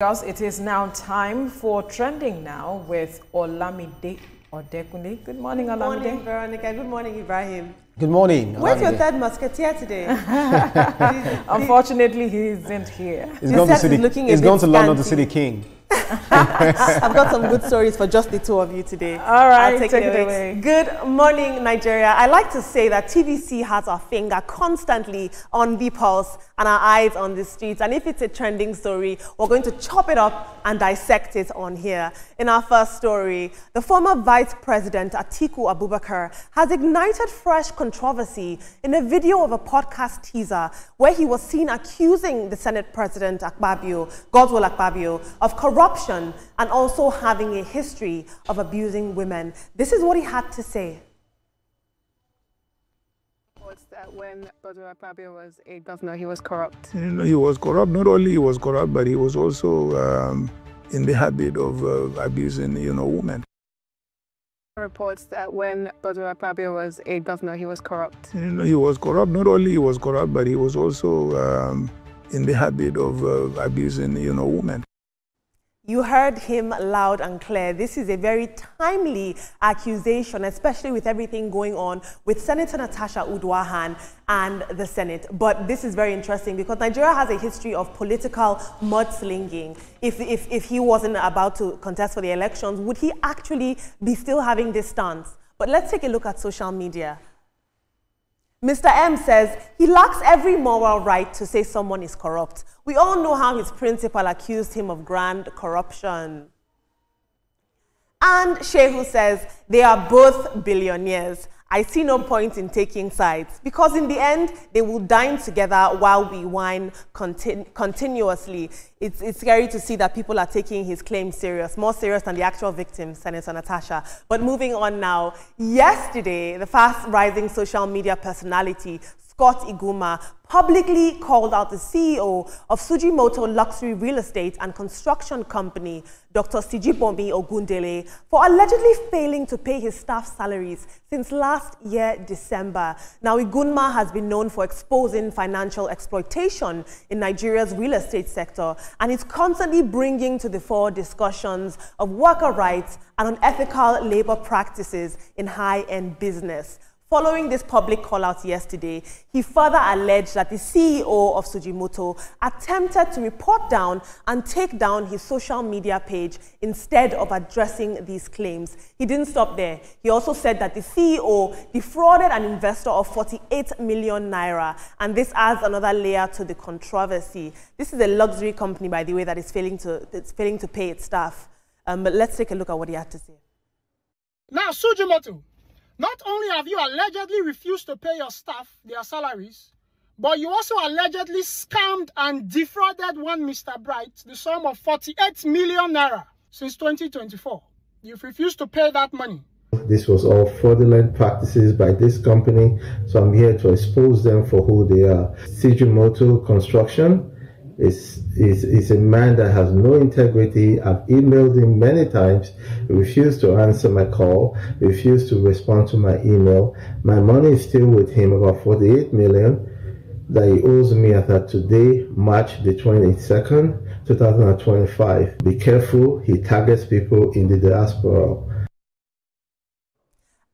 Because it is now time for Trending Now with Olamide Odekunle. Good morning, Olamide. Good morning, Veronica. Good morning, Ibrahim. Good morning. Where's your third musketeer today? Unfortunately, he isn't here. He's gone to London to see the king. I've got some good stories for just the two of you today. All right, I'll take it away. Good morning, Nigeria. I like to say that TVC has our finger constantly on the pulse and our eyes on the streets. And if it's a trending story, we're going to chop it up and dissect it on here. In our first story, the former Vice President Atiku Abubakar has ignited fresh controversy in a video of a podcast teaser where he was seen accusing the Senate President Godswill Akpabio, of corruption and also having a history of abusing women. This is what he had to say. That when Godswill Akpabio was a governor, he was corrupt. He was corrupt. Not only he was corrupt, but he was also in the habit of abusing, women. Reports that when Godswill Akpabio was a governor, he was corrupt. He was corrupt. Not only he was corrupt, but he was also in the habit of abusing, women. You heard him loud and clear. This is a very timely accusation, especially with everything going on with Senator Natasha Uduaghan and the Senate. But this is very interesting because Nigeria has a history of political mudslinging. If he wasn't about to contest for the elections, would he actually be still having this stance? But let's take a look at social media. Mr. M says he lacks every moral right to say someone is corrupt. We all know how his principal accused him of grand corruption. And Shehu says they are both billionaires. I see no point in taking sides because in the end, they will dine together while we whine continuously. It's scary to see that people are taking his claims serious, more serious than the actual victim, Senator Natasha. But moving on now, yesterday, the fast-rising social media personality, Scott Iguma, publicly called out the CEO of Sujimoto Luxury Real Estate and Construction Company, Dr. Sijibomi Ogundele, for allegedly failing to pay his staff salaries since last year, December. Now, Iguma has been known for exposing financial exploitation in Nigeria's real estate sector, and is constantly bringing to the fore discussions of worker rights and unethical labor practices in high-end business. Following this public call-out yesterday, he further alleged that the CEO of Sujimoto attempted to report down and take down his social media page instead of addressing these claims. He didn't stop there. He also said that the CEO defrauded an investor of 48 million naira, and this adds another layer to the controversy. This is a luxury company, by the way, that is failing to pay its staff. But let's take a look at what he had to say. Now, Sujimoto, not only have you allegedly refused to pay your staff their salaries, but you also allegedly scammed and defrauded one Mr. Bright the sum of 48 million naira since 2024. You've refused to pay that money. This was all fraudulent practices by this company, so I'm here to expose them for who they are. Sujimoto Construction is a man that has no integrity. I've emailed him many times. He refused to answer my call, refused to respond to my email. My money is still with him, about 48 million that he owes me as of today, March the 22nd, 2025. Be careful, he targets people in the diaspora.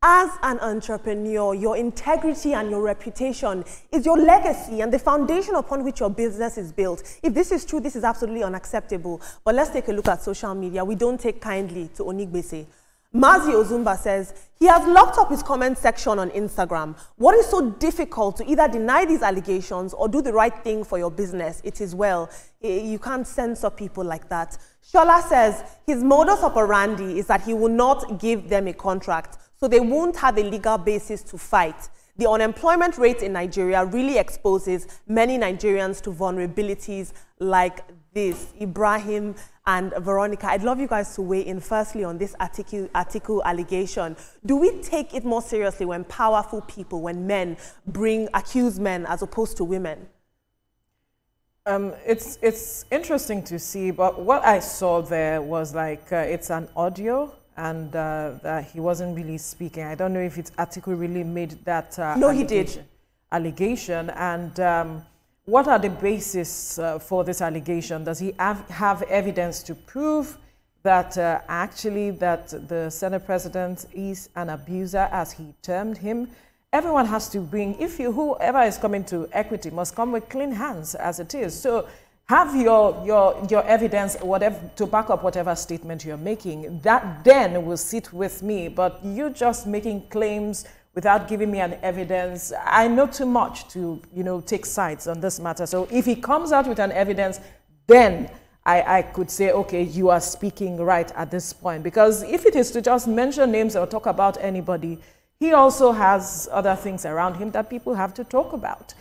As an entrepreneur, your integrity and your reputation is your legacy and the foundation upon which your business is built. If this is true, this is absolutely unacceptable. But let's take a look at social media. We don't take kindly to Onigbese. Mazi Ozumba says he has locked up his comment section on Instagram. What is so difficult to either deny these allegations or do the right thing for your business? It is well. You can't censor people like that. Shola says his modus operandi is that he will not give them a contract, so they won't have a legal basis to fight. The unemployment rate in Nigeria really exposes many Nigerians to vulnerabilities like this. Ibrahim and Veronica, I'd love you guys to weigh in firstly on this article allegation. Do we take it more seriously when powerful people, when men accuse men as opposed to women? It's interesting to see, but what I saw there was like it's an audio and that he wasn't really speaking. I don't know if its article really made that no, he did. allegation. And what are the basis for this allegation? Does he have evidence to prove that actually that the Senate President is an abuser, as he termed him? Everyone has to bring, whoever is coming to equity must come with clean hands as it is. So have your evidence, whatever, to back up whatever statement you're making. That then will sit with me. But you just making claims without giving me an evidence, I know too much to, take sides on this matter. So if he comes out with an evidence, then I could say, okay, you are speaking right at this point. Because if it is to just mention names or talk about anybody, he also has other things around him that people have to talk about.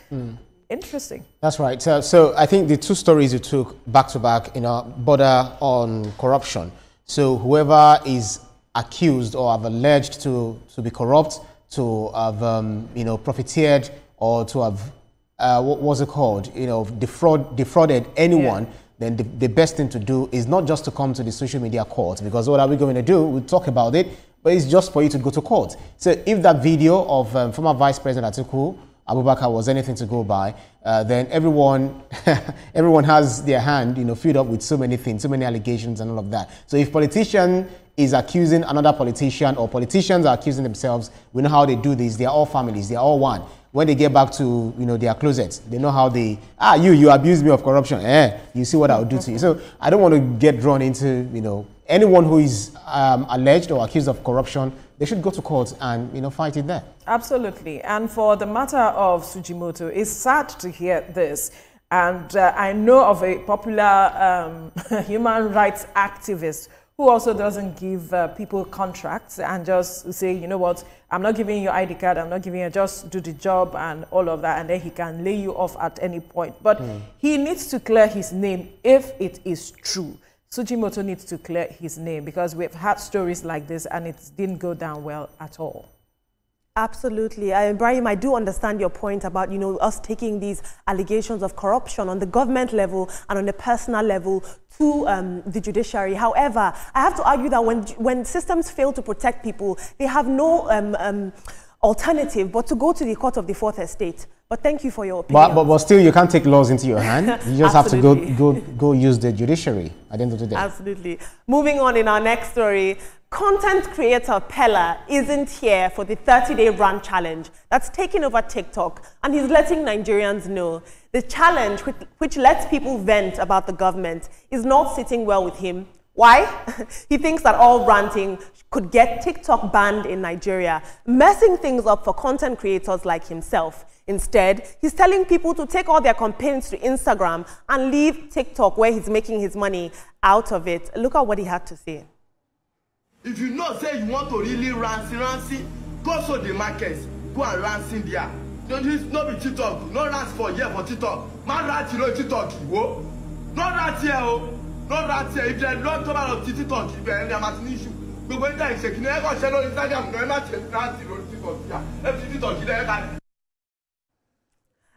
Interesting. That's right. So I think the two stories you took back to back, border on corruption. So whoever is accused or have alleged to be corrupt, to have profiteered, or to have what was it called, defrauded anyone, then the best thing to do is not just to come to the social media court, because what are we going to do? We'll talk about it, but it's just for you to go to court. So if that video of former Vice President Atiku Abubakar was anything to go by, then everyone has their hand, filled up with so many things, so many allegations and all of that. So if politician is accusing another politician, or politicians are accusing themselves, we know how they do this. They are all families. They are all one. When they get back to their closets, they know how they you abused me of corruption. You see what I'll do to you. So I don't want to get drawn into anyone who is alleged or accused of corruption. They should go to court and fight it there. Absolutely. And for the matter of Sujimoto, it's sad to hear this. And I know of a popular human rights activist who also doesn't give people contracts and just say, you know what, I'm not giving you ID card, I'm not giving you, just do the job and all of that, and then he can lay you off at any point. But he needs to clear his name if it is true. Sujimoto needs to clear his name, because we've had stories like this and it didn't go down well at all. Absolutely. Ibrahim, I do understand your point about, us taking these allegations of corruption on the government level and on the personal level to the judiciary. However, I have to argue that when systems fail to protect people, they have no alternative but to go to the court of the Fourth Estate. But thank you for your opinion. But still, you can't take laws into your hand. You just have to go use the judiciary at the end of the day. Absolutely. Moving on in our next story, content creator Pella isn't here for the 30-day run challenge that's taking over TikTok, and he's letting Nigerians know the challenge, which lets people vent about the government, is not sitting well with him. Why? He thinks that all ranting could get TikTok banned in Nigeria, messing things up for content creators like himself. Instead, he's telling people to take all their campaigns to Instagram and leave TikTok, where he's making his money, out of it. Look at what he had to say. If you know, say you want to really rancy, go to the markets, go and rancy there. Don't not be TikTok, no rant for here for TikTok. Man rant, TikTok, whoa. Not rant here, oh. Not rant here. If there's not talk about TikTok, if there's an issue, we go there and check. You never share on Instagram, no matter TikTok, TikTok.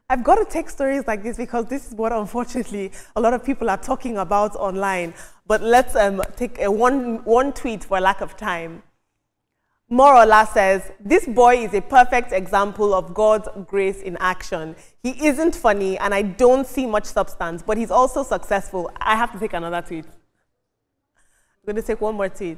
I've got to take stories like this because this is what, unfortunately, a lot of people are talking about online. But let's take one tweet for lack of time. Morola says, this boy is a perfect example of God's grace in action. He isn't funny and I don't see much substance, but he's also successful. I have to take another tweet. I'm going to take one more tweet.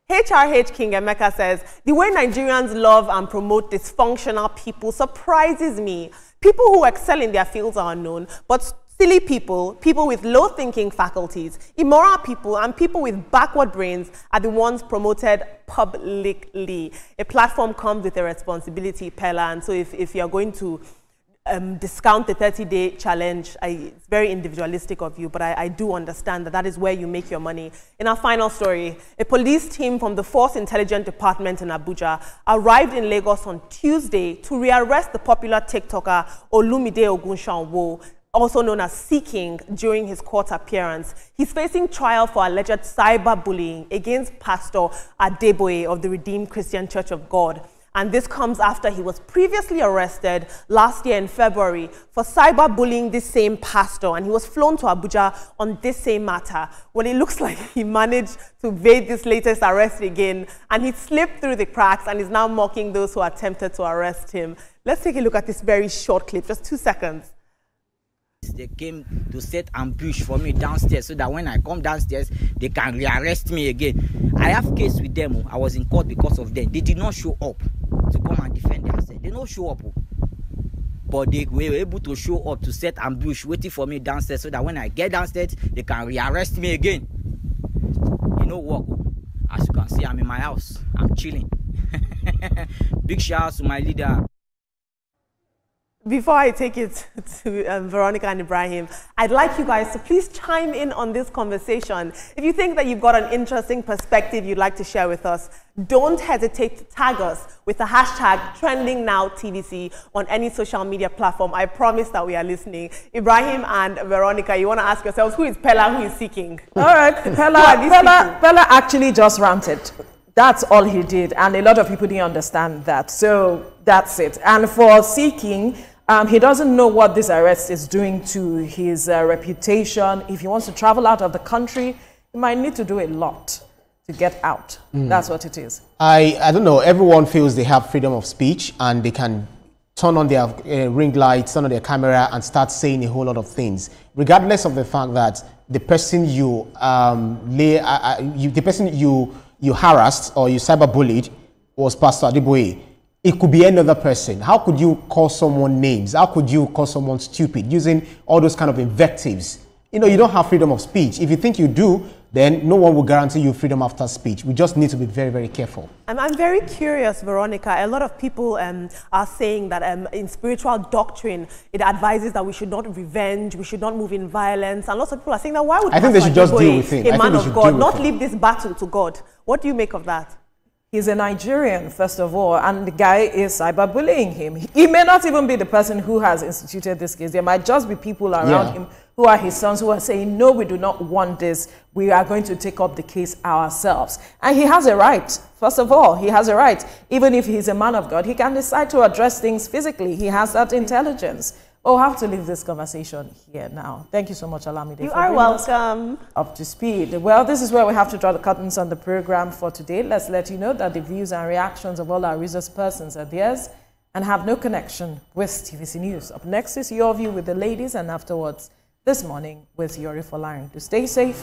HRH King Emeka says, the way Nigerians love and promote dysfunctional people surprises me. People who excel in their fields are unknown, but silly people, people with low thinking faculties, immoral people, and people with backward brains are the ones promoted publicly. A platform comes with a responsibility, Pella, and so if you're going to discount the 30-day challenge, it's very individualistic of you, but I do understand that that is where you make your money. In our final story, a police team from the Force Intelligence Department in Abuja arrived in Lagos on Tuesday to rearrest the popular TikToker Olumide Ogunshanwo, also known as Seeking, during his court appearance. He's facing trial for alleged cyberbullying against Pastor Adeboye of the Redeemed Christian Church of God. And this comes after he was previously arrested last year in February for cyberbullying this same pastor, and he was flown to Abuja on this same matter. Well, it looks like he managed to evade this latest arrest again, and he slipped through the cracks and is now mocking those who attempted to arrest him. Let's take a look at this very short clip, just 2 seconds. They came to set ambush for me downstairs so that when I come downstairs, they can rearrest me again. I have case with them. I was in court because of them. They did not show up to come and defend themselves. They don't show up. But they were able to show up to set ambush waiting for me downstairs so that when I get downstairs, they can rearrest me again. You know what? As you can see, I'm in my house. I'm chilling. Big shout out to my leader. Before I take it to Veronica and Ibrahim, I'd like you guys to please chime in on this conversation. If you think that you've got an interesting perspective you'd like to share with us, don't hesitate to tag us with the hashtag TrendingNowTVC on any social media platform. I promise that we are listening. Ibrahim and Veronica, you want to ask yourselves, who is Pella, who is seeking? All right, Pella actually just ranted. That's all he did, and a lot of people didn't understand that. So that's it. And for seeking, he doesn't know what this arrest is doing to his reputation. If he wants to travel out of the country, he might need to do a lot to get out. That's what it is. I don't know. Everyone feels they have freedom of speech and they can turn on their ring lights, turn on their camera and start saying a whole lot of things, regardless of the fact that the person you you harassed or you cyberbullied was Pastor Adeboye. It could be any other person. How could you call someone names? How could you call someone stupid using all those kind of invectives? You know, you don't have freedom of speech. If you think you do, then no one will guarantee you freedom after speech. We just need to be very, very careful. I'm very curious, Veronica. A lot of people are saying that in spiritual doctrine, it advises that we should not revenge, we should not move in violence. And lots of people are saying that why would I think they should just deal with it. A man of God, not leave this battle to God? What do you make of that? He's a Nigerian, first of all, and the guy is cyberbullying him. He may not even be the person who has instituted this case. There might just be people around him who are his sons who are saying, no, we do not want this. We are going to take up the case ourselves. And he has a right. First of all, he has a right. Even if he's a man of God, he can decide to address things physically. He has that intelligence. We'll have to leave this conversation here now. Thank you so much, Alamide. You are welcome. Up to speed. Well, this is where we have to draw the curtains on the program for today. Let's let you know that the views and reactions of all our resource persons are theirs and have no connection with TVC News. Up next is your view with the ladies, and afterwards, this morning with Yori Folarin. To stay safe.